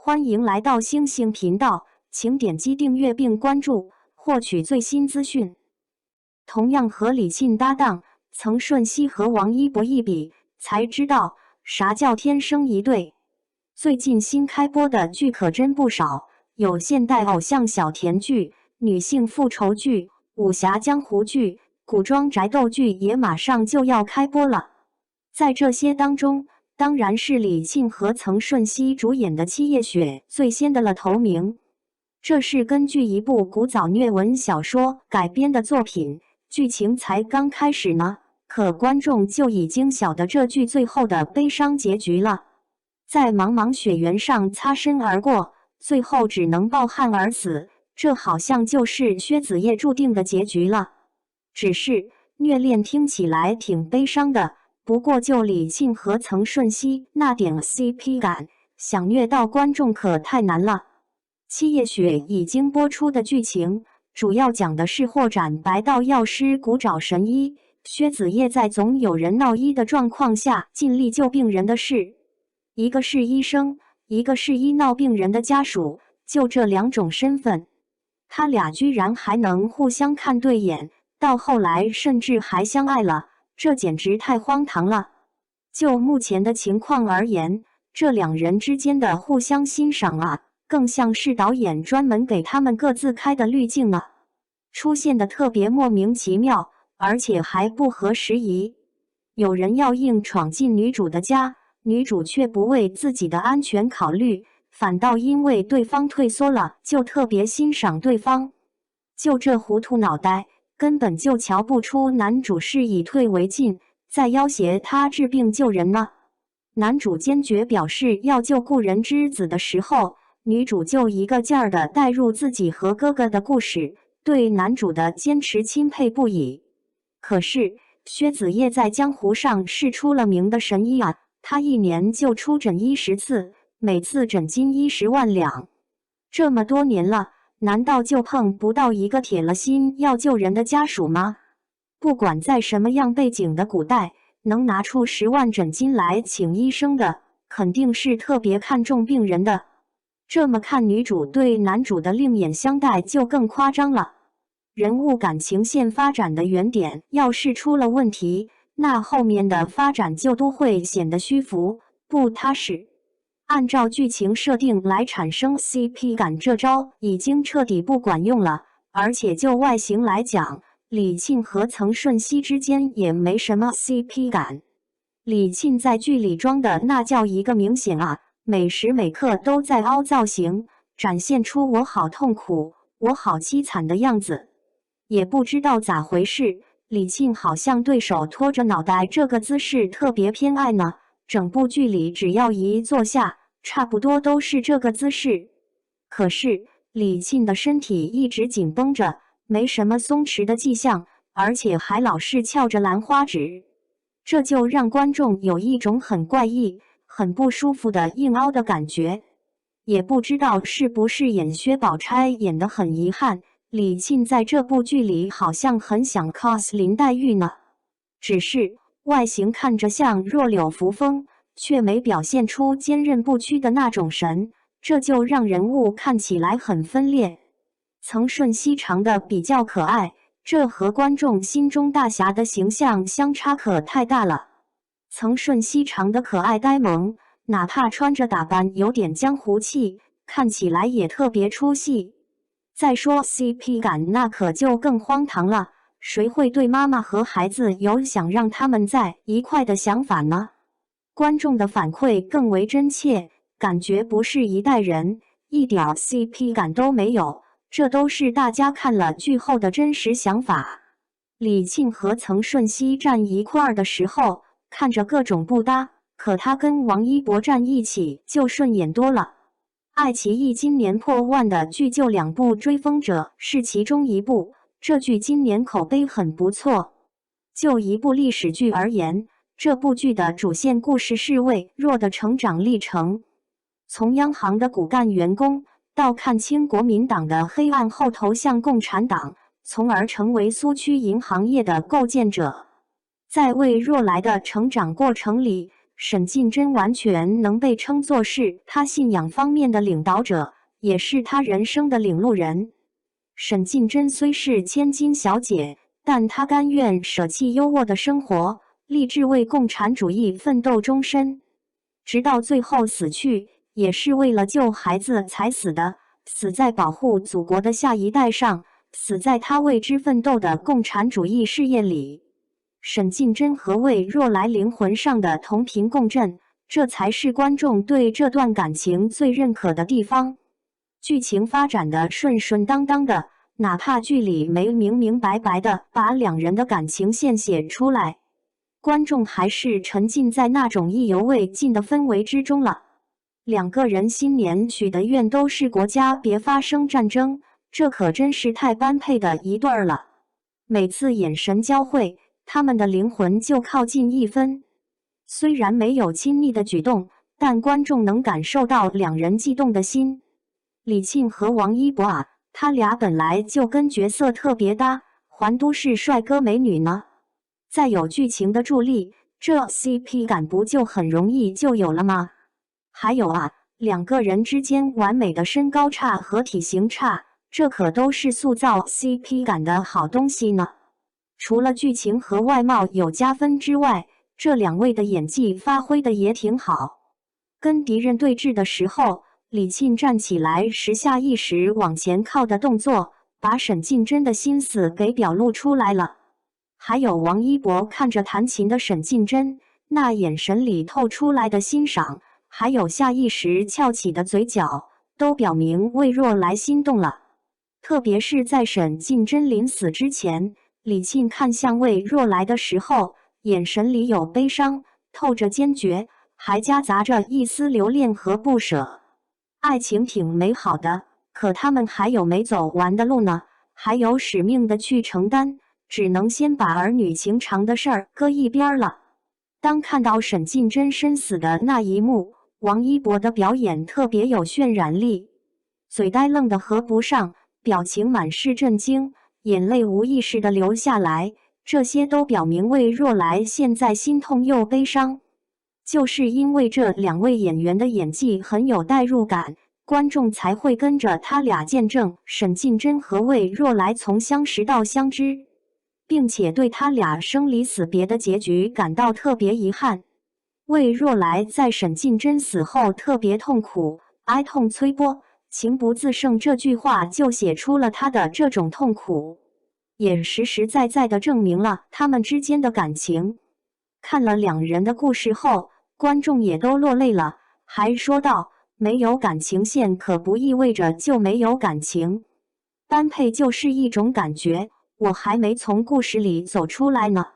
欢迎来到星星频道，请点击订阅并关注，获取最新资讯。同样和李沁搭档，曾舜晞和王一博一比，才知道啥叫天生一对。最近新开播的剧可真不少，有现代偶像小甜剧、女性复仇剧、武侠江湖剧、古装宅斗剧也马上就要开播了。在这些当中，当然是李沁和曾舜晞主演的《七夜雪》最先得了头名。这是根据一部古早虐文小说改编的作品，剧情才刚开始呢，可观众就已经晓得这剧最后的悲伤结局了。在茫茫雪原上擦身而过，最后只能抱憾而死，这好像就是薛子叶注定的结局了。只是虐恋听起来挺悲伤的，不过就李沁和曾舜晞那点 CP 感，想虐到观众可太难了。七夜雪已经播出的剧情，主要讲的是霍展白道药师古找神医，薛子叶在总有人闹医的状况下尽力救病人的事。一个是医生，一个是医闹病人的家属，就这两种身份，他俩居然还能互相看对眼，到后来甚至还相爱了，这简直太荒唐了。就目前的情况而言，这两人之间的互相欣赏啊，更像是导演专门给他们各自开的滤镜啊，出现的特别莫名其妙，而且还不合时宜。有人要硬闯进女主的家，女主却不为自己的安全考虑，反倒因为对方退缩了，就特别欣赏对方。就这糊涂脑袋，根本就瞧不出男主是以退为进，在要挟他治病救人呢。男主坚决表示要救故人之子的时候，女主就一个劲儿地带入自己和哥哥的故事，对男主的坚持钦佩不已。可是薛子叶在江湖上是出了名的神医啊，他一年就出诊10次，每次诊金10万两。这么多年了，难道就碰不到一个铁了心要救人的家属吗？不管在什么样背景的古代，能拿出10万诊金来请医生的，肯定是特别看重病人的。这么看，女主对男主的另眼相待就更夸张了。人物感情线发展的原点要是出了问题，那后面的发展就都会显得虚浮不踏实。按照剧情设定来产生 CP 感，这招已经彻底不管用了。而且就外形来讲，李沁和曾舜晞之间也没什么 CP 感。李沁在剧里装的那叫一个明显啊，每时每刻都在凹造型，展现出我好痛苦，我好凄惨的样子。也不知道咋回事，李沁好像对手拖着脑袋这个姿势特别偏爱呢，整部剧里只要一坐下，差不多都是这个姿势。可是李沁的身体一直紧绷着，没什么松弛的迹象，而且还老是翘着兰花指，这就让观众有一种很怪异、很不舒服的硬凹的感觉。也不知道是不是演薛宝钗演得很遗憾，李沁在这部剧里好像很想 cos 林黛玉呢，只是外形看着像弱柳扶风，却没表现出坚韧不屈的那种神，这就让人物看起来很分裂。曾舜晞长得比较可爱，这和观众心中大侠的形象相差可太大了。曾舜晞长得可爱呆萌，哪怕穿着打扮有点江湖气，看起来也特别出戏。再说 CP 感，那可就更荒唐了，谁会对妈妈和孩子有想让他们在一块的想法呢？观众的反馈更为真切，感觉不是一代人，一点 CP 感都没有，这都是大家看了剧后的真实想法。李沁和曾舜晞站一块儿的时候，看着各种不搭，可他跟王一博站一起就顺眼多了。爱奇艺今年破万的剧就2部，《追风者》是其中一部，这剧今年口碑很不错。就一部历史剧而言，这部剧的主线故事是魏若的成长历程，从央行的骨干员工到看清国民党的黑暗后投向共产党，从而成为苏区银行业的构建者。在魏若来的成长过程里，沈近珍完全能被称作是他信仰方面的领导者，也是他人生的领路人。沈近珍虽是千金小姐，但她甘愿舍弃优渥的生活，立志为共产主义奋斗终身，直到最后死去，也是为了救孩子才死的，死在保护祖国的下一代上，死在她为之奋斗的共产主义事业里。沈近珍和魏若来灵魂上的同频共振，这才是观众对这段感情最认可的地方。剧情发展的顺顺当当的，哪怕剧里没明明白白的把两人的感情线写出来，观众还是沉浸在那种意犹未尽的氛围之中了。两个人新年许的愿都是国家别发生战争，这可真是太般配的一对儿了。每次眼神交汇，他们的灵魂就靠近一分。虽然没有亲密的举动，但观众能感受到两人悸动的心。李沁和王一博啊，他俩本来就跟角色特别搭，还都是帅哥美女呢。再有剧情的助力，这 CP 感不就很容易就有了吗？还有啊，两个人之间完美的身高差和体型差，这可都是塑造 CP 感的好东西呢。除了剧情和外貌有加分之外，这两位的演技发挥的也挺好。跟敌人对峙的时候，李沁站起来时下意识往前靠的动作，把沈近珍的心思给表露出来了。还有王一博看着弹琴的沈近珍，那眼神里透出来的欣赏，还有下意识翘起的嘴角，都表明魏若来心动了。特别是在沈近珍临死之前，李沁看向魏若来的时候，眼神里有悲伤，透着坚决，还夹杂着一丝留恋和不舍。爱情挺美好的，可他们还有没走完的路呢，还有使命的去承担，只能先把儿女情长的事儿搁一边了。当看到沈近珍身死的那一幕，王一博的表演特别有渲染力，嘴呆愣的合不上，表情满是震惊，眼泪无意识的流下来，这些都表明魏若来现在心痛又悲伤。就是因为这两位演员的演技很有代入感，观众才会跟着他俩见证沈近珍和魏若来从相识到相知，并且对他俩生离死别的结局感到特别遗憾。魏若来在沈近珍死后特别痛苦，哀痛催波，情不自胜这句话就写出了他的这种痛苦，也实实在在地证明了他们之间的感情。看了两人的故事后，观众也都落泪了，还说道：没有感情线可不意味着就没有感情，般配就是一种感觉，我还没从故事里走出来呢。